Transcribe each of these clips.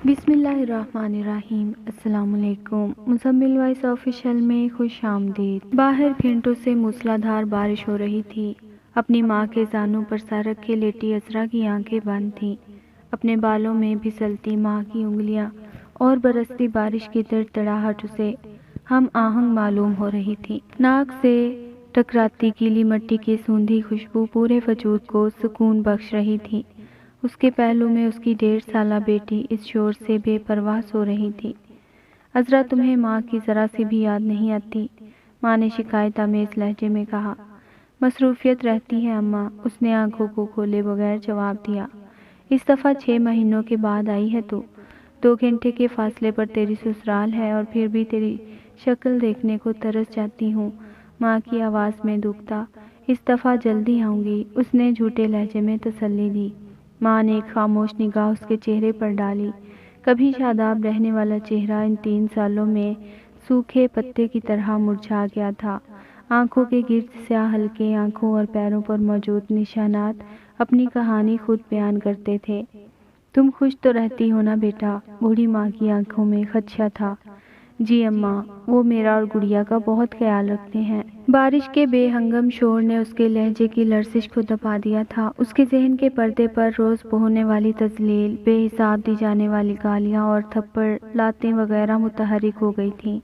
بسم اللہ الرحمن الرحیم۔ السلام علیکم۔ مزمل وائس آفیشل میں خوش آمدید۔ باہر گھنٹوں سے موسلادھار بارش ہو رہی تھی۔ اپنی ماں کے زانوں پر سر رکھ کے لیٹی اسرا کی آنکھیں بند تھیں۔ اپنے بالوں میں پھسلتی ماں کی انگلیاں اور برستی بارش کی تڑتڑاہٹ اسے ہم آہنگ معلوم ہو رہی تھی۔ ناک سے ٹکراتی گیلی مٹی کی سوندھی خوشبو پورے وجود کو سکون بخش رہی تھی۔ اس کے پہلو میں اس کی 1.5 سالہ بیٹی اس شور سے بے پرواہ سو رہی تھی۔ عذرا تمہیں ماں کی ذرا سی بھی یاد نہیں آتی؟ ماں نے شکایت آمیز لہجے میں کہا۔ مصروفیت رہتی ہے اماں، اس نے آنکھوں کو کھولے بغیر جواب دیا۔ اس دفعہ 6 مہینوں کے بعد آئی ہے تو 2 گھنٹے کے فاصلے پر تیری سسرال ہے اور پھر بھی تیری شکل دیکھنے کو ترس جاتی ہوں۔ ماں کی آواز میں دکھ تھا۔ اس دفعہ جلدی آؤں گی، اس نے جھوٹے لہجے میں تسلی دی۔ ماں نے ایک خاموش نگاہ اس کے چہرے پر ڈالی۔ کبھی شاداب رہنے والا چہرہ ان 3 سالوں میں سوکھے پتے کی طرح مرجھا گیا تھا۔ آنکھوں کے گرد سیاہ حلقے، آنکھوں اور پیروں پر موجود نشانات اپنی کہانی خود بیان کرتے تھے۔ تم خوش تو رہتی ہو نا بیٹا؟ بوڑھی ماں کی آنکھوں میں خدشہ تھا۔ جی اماں، وہ میرا اور گڑیا کا بہت خیال رکھتے ہیں۔ بارش کے بے ہنگم شور نے اس کے لہجے کی لرزش کو دبا دیا تھا۔ اس کے ذہن کے پردے پر روز ہونے والی تذلیل، بے حساب دی جانے والی گالیاں اور تھپڑ لاتیں وغیرہ متحرک ہو گئی تھیں۔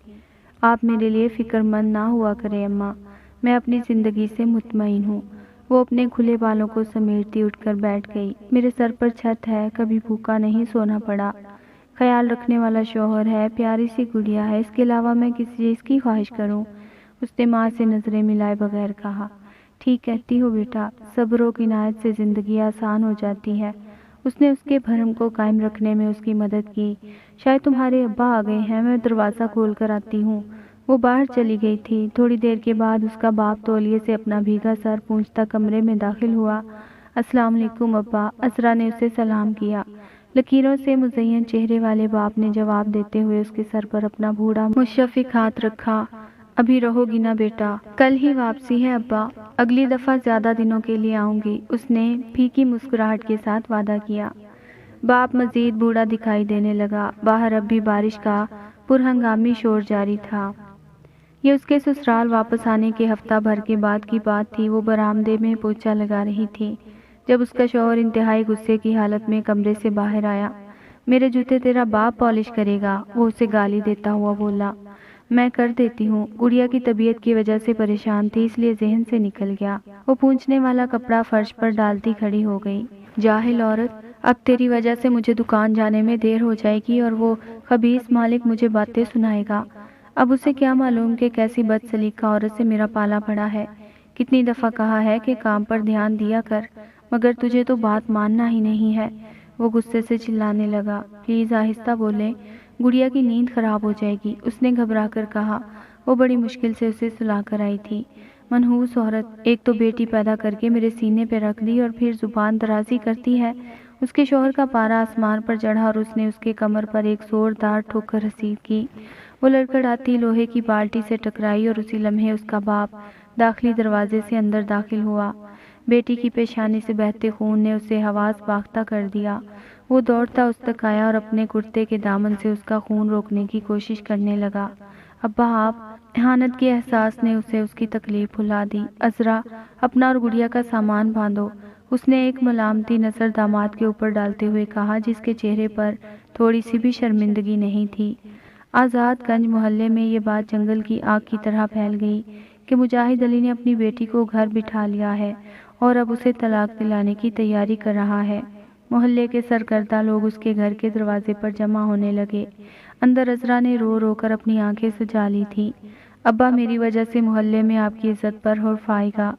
آپ میرے لیے فکر مند نہ ہوا کریں اماں، میں اپنی زندگی سے مطمئن ہوں۔ وہ اپنے کھلے بالوں کو سمیٹتی اٹھ کر بیٹھ گئی۔ میرے سر پر چھت ہے، کبھی بھوکا نہیں سونا پڑا۔ خیال رکھنے والا شوہر ہے، پیاری سی گڑیا ہے، اس کے علاوہ میں کس چیز کی خواہش کروں؟ اس نے ماں سے نظریں ملائے بغیر کہا۔ ٹھیک کہتی ہو بیٹا، صبر و عنایت سے زندگی آسان ہو جاتی ہے۔ اس نے اس کے بھرم کو قائم رکھنے میں اس کی مدد کی۔ شاید تمہارے ابا آ گئے ہیں، میں دروازہ کھول کر آتی ہوں۔ وہ باہر چلی گئی تھی۔ تھوڑی دیر کے بعد اس کا باپ تولیے سے اپنا بھیگا سر پونچھتا کمرے میں داخل ہوا۔ السلام علیکم ابا، عذرا نے اسے سلام کیا۔ لکیروں سے مزین چہرے والے باپ نے جواب دیتے ہوئے اس کے سر پر اپنا بوڑھا مشفق ہاتھ رکھا۔ ابھی رہو گی نا بیٹا؟ کل ہی واپسی ہے ابا، اگلی دفعہ زیادہ دنوں کے لیے آؤں گی، اس نے پھیکی مسکراہٹ کے ساتھ وعدہ کیا۔ باپ مزید بوڑھا دکھائی دینے لگا۔ باہر اب بھی بارش کا پرہنگامی شور جاری تھا۔ یہ اس کے سسرال واپس آنے کے ہفتہ بھر کے بعد کی بات تھی۔ وہ برآمدے میں پوچھا لگا رہی تھی جب اس کا شوہر انتہائی غصے کی حالت میں کمرے سے باہر آیا۔ میرے جوتے تیرا باپ پالش کرے گا، وہ اسے گالی دیتا ہوا بولا۔ میں کر دیتی ہوں، گڑیا کی طبیعت کی وجہ سے پریشان تھی اس لیے ذہن سے نکل گیا۔ وہ پونچھنے والا کپڑا فرش پر ڈالتی کھڑی ہو گئی۔ جاہل عورت، اب تیری وجہ سے مجھے دکان جانے میں دیر ہو جائے گی اور وہ خبیث مالک مجھے باتیں سنائے گا۔ اب اسے کیا معلوم کہ کیسی بد سلیقہ عورت سے میرا پالا پڑا ہے۔ کتنی دفعہ کہا ہے کہ کام پر دھیان دیا کر، مگر تجھے تو بات ماننا ہی نہیں ہے۔ وہ غصے سے چلانے لگا۔ پلیز آہستہ بولیں، گڑیا کی نیند خراب ہو جائے گی، اس نے گھبرا کر کہا۔ وہ بڑی مشکل سے اسے سلا کر آئی تھی۔ منحوس عورت، ایک تو بیٹی پیدا کر کے میرے سینے پہ رکھ دی اور پھر زبان درازی کرتی ہے۔ اس کے شوہر کا پارا آسمان پر چڑھا اور اس نے اس کے کمر پر ایک زوردار ٹھوکر رسید کی۔ وہ لڑکھڑاتی لوہے کی بالٹی سے ٹکرائی اور اسی لمحے اس کا باپ داخلی دروازے سے اندر داخل ہوا۔ بیٹی کی پیشانی سے بہتے خون نے اسے حواس باختہ کر دیا۔ وہ دوڑتا اس تک آیا اور اپنے کرتے کے دامن سے اس کا خون روکنے کی کوشش کرنے لگا۔ ابا آپ، اہانت کے احساس نے اسے اس کی تکلیف بھلا دی۔ عذرا، اپنا اور گڑیا کا سامان باندھو، اس نے ایک ملامتی نظر داماد کے اوپر ڈالتے ہوئے کہا جس کے چہرے پر تھوڑی سی بھی شرمندگی نہیں تھی۔ آزاد گنج محلے میں یہ بات جنگل کی آگ کی طرح پھیل گئی کہ مجاہد علی نے اپنی بیٹی کو گھر بٹھا لیا ہے اور اب اسے طلاق دلانے کی تیاری کر رہا ہے۔ محلے کے سرکردہ لوگ اس کے گھر کے دروازے پر جمع ہونے لگے۔ اندر عذرا نے رو رو کر اپنی آنکھیں سجا لی تھی۔ ابا، میری وجہ سے محلے میں آپ کی عزت پر حرف آئے گا۔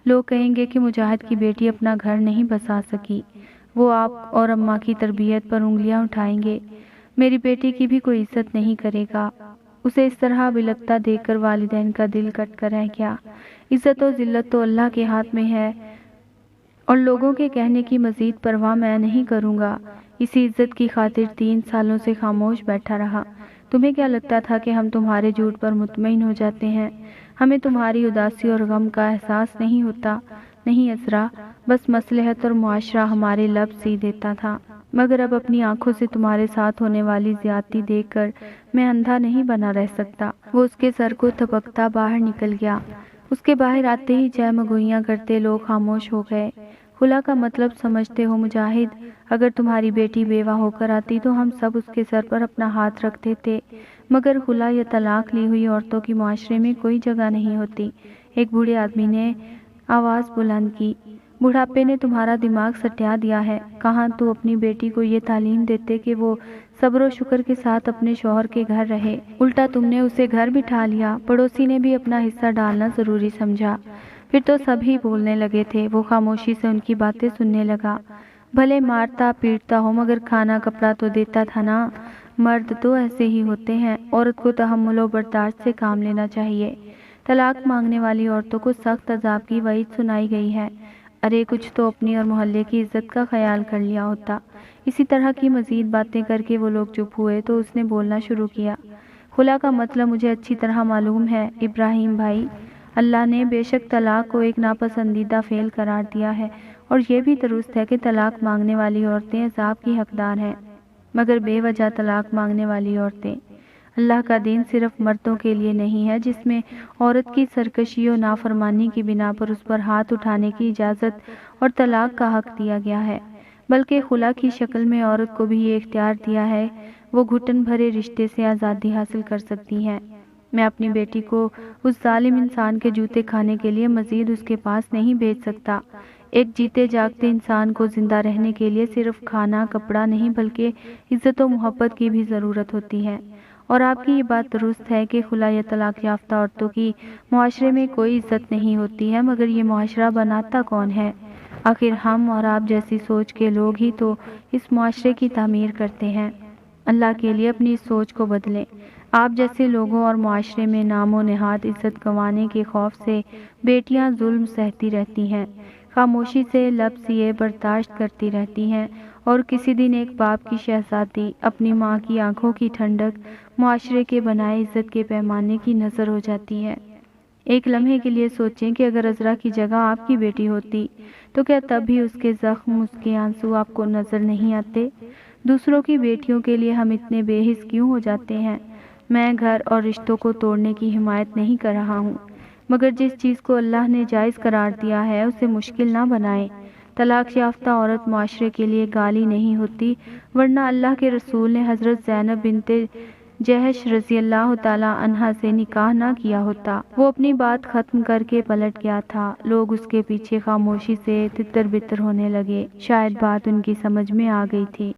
لوگ کہیں گے کہ مجاہد کی بیٹی اپنا گھر نہیں بسا سکی، وہ آپ اور اماں کی تربیت پر انگلیاں اٹھائیں گے۔ میری بیٹی کی بھی کوئی عزت نہیں کرے گا۔ اسے اس طرح بلکتا دیکھ کر والدین کا دل کٹ کر رہ گیا۔ عزت و ذلت تو اللہ کے ہاتھ میں ہے اور لوگوں کے کہنے کی مزید پرواہ میں نہیں کروں گا۔ اسی عزت کی خاطر 3 سالوں سے خاموش بیٹھا رہا۔ تمہیں کیا لگتا تھا کہ ہم تمہارے جھوٹ پر مطمئن ہو جاتے ہیں؟ ہمیں تمہاری اداسی اور غم کا احساس نہیں ہوتا؟ نہیں عذرا، بس مصلحت اور معاشرہ ہمارے لب سی دیتا تھا۔ مگر اب اپنی آنکھوں سے تمہارے ساتھ ہونے والی زیادتی دیکھ کر میں اندھا نہیں بنا رہ سکتا۔ وہ اس کے سر کو تھپکتا باہر نکل گیا۔ اس کے باہر آتے ہی جے مگوئیاں کرتے لوگ خاموش ہو گئے۔ خلا کا مطلب سمجھتے ہو مجاہد؟ اگر تمہاری بیٹی بیوہ ہو کر آتی تو ہم سب اس کے سر پر اپنا ہاتھ رکھ دیتے، مگر خلا یا طلاق لی ہوئی عورتوں کی معاشرے میں کوئی جگہ نہیں ہوتی۔ ایک بوڑھے آدمی نے آواز بلند کی۔ بڑھاپے نے تمہارا دماغ سٹیا دیا ہے۔ کہاں تو اپنی بیٹی کو یہ تعلیم دیتے کہ وہ صبر و شکر کے ساتھ اپنے شوہر کے گھر رہے، الٹا تم نے اسے گھر بٹھا لیا۔ پڑوسی نے بھی اپنا حصہ ڈالنا ضروری سمجھا۔ پھر تو سبھی بولنے لگے تھے۔ وہ خاموشی سے ان کی باتیں سننے لگا۔ بھلے مارتا پیٹتا ہو مگر کھانا کپڑا تو دیتا تھا نا۔ مرد تو ایسے ہی ہوتے ہیں، عورت کو تحمل و برداشت سے کام لینا چاہیے۔ طلاق مانگنے والی عورتوں کو سخت عذاب کی وعید سنائی گئی ہے۔ ارے کچھ تو اپنی اور محلے کی عزت کا خیال کر لیا ہوتا۔ اسی طرح کی مزید باتیں کر کے وہ لوگ چپ ہوئے تو اس نے بولنا شروع کیا۔ خلا کا مطلب مجھے اچھی طرح معلوم ہے ابراہیم بھائی۔ اللہ نے بے شک طلاق کو ایک ناپسندیدہ فعل قرار دیا ہے، اور یہ بھی درست ہے کہ طلاق مانگنے والی عورتیں عذاب کی حقدار ہیں، مگر بے وجہ طلاق مانگنے والی عورتیں۔ اللہ کا دین صرف مردوں کے لیے نہیں ہے جس میں عورت کی سرکشی و نافرمانی کی بنا پر اس پر ہاتھ اٹھانے کی اجازت اور طلاق کا حق دیا گیا ہے، بلکہ خلا کی شکل میں عورت کو بھی یہ اختیار دیا ہے وہ گھٹن بھرے رشتے سے آزادی حاصل کر سکتی ہے۔ میں اپنی بیٹی کو اس ظالم انسان کے جوتے کھانے کے لیے مزید اس کے پاس نہیں بھیج سکتا۔ ایک جیتے جاگتے انسان کو زندہ رہنے کے لیے صرف کھانا کپڑا نہیں بلکہ عزت و محبت کی بھی ضرورت ہوتی ہے۔ اور آپ کی یہ بات درست ہے کہ خلا یا طلاق یافتہ عورتوں کی معاشرے میں کوئی عزت نہیں ہوتی ہے، مگر یہ معاشرہ بناتا کون ہے؟ آخر ہم اور آپ جیسی سوچ کے لوگ ہی تو اس معاشرے کی تعمیر کرتے ہیں۔ اللہ کے لیے اپنی اس سوچ کو بدلیں۔ آپ جیسے لوگوں اور معاشرے میں نام و نہاد عزت گنوانے کے خوف سے بیٹیاں ظلم سہتی رہتی ہیں، خاموشی سے لب سیے برداشت کرتی رہتی ہیں، اور کسی دن ایک باپ کی شہزادی اپنی ماں کی آنکھوں کی ٹھنڈک معاشرے کے بنائے عزت کے پیمانے کی نظر ہو جاتی ہے۔ ایک لمحے کے لیے سوچیں کہ اگر عذرا کی جگہ آپ کی بیٹی ہوتی تو کیا تب بھی اس کے زخم، اس کے آنسو آپ کو نظر نہیں آتے؟ دوسروں کی بیٹیوں کے لیے ہم اتنے بے حس کیوں ہو جاتے ہیں؟ میں گھر اور رشتوں کو توڑنے کی حمایت نہیں کر رہا ہوں، مگر جس چیز کو اللہ نے جائز قرار دیا ہے اسے مشکل نہ بنائیں۔ طلاق یافتہ عورت معاشرے کے لیے گالی نہیں ہوتی، ورنہ اللہ کے رسول نے حضرت زینب بنت جہش رضی اللہ تعالی عنہا سے نکاح نہ کیا ہوتا۔ وہ اپنی بات ختم کر کے پلٹ گیا تھا۔ لوگ اس کے پیچھے خاموشی سے تتر بتر ہونے لگے، شاید بات ان کی سمجھ میں آ گئی تھی۔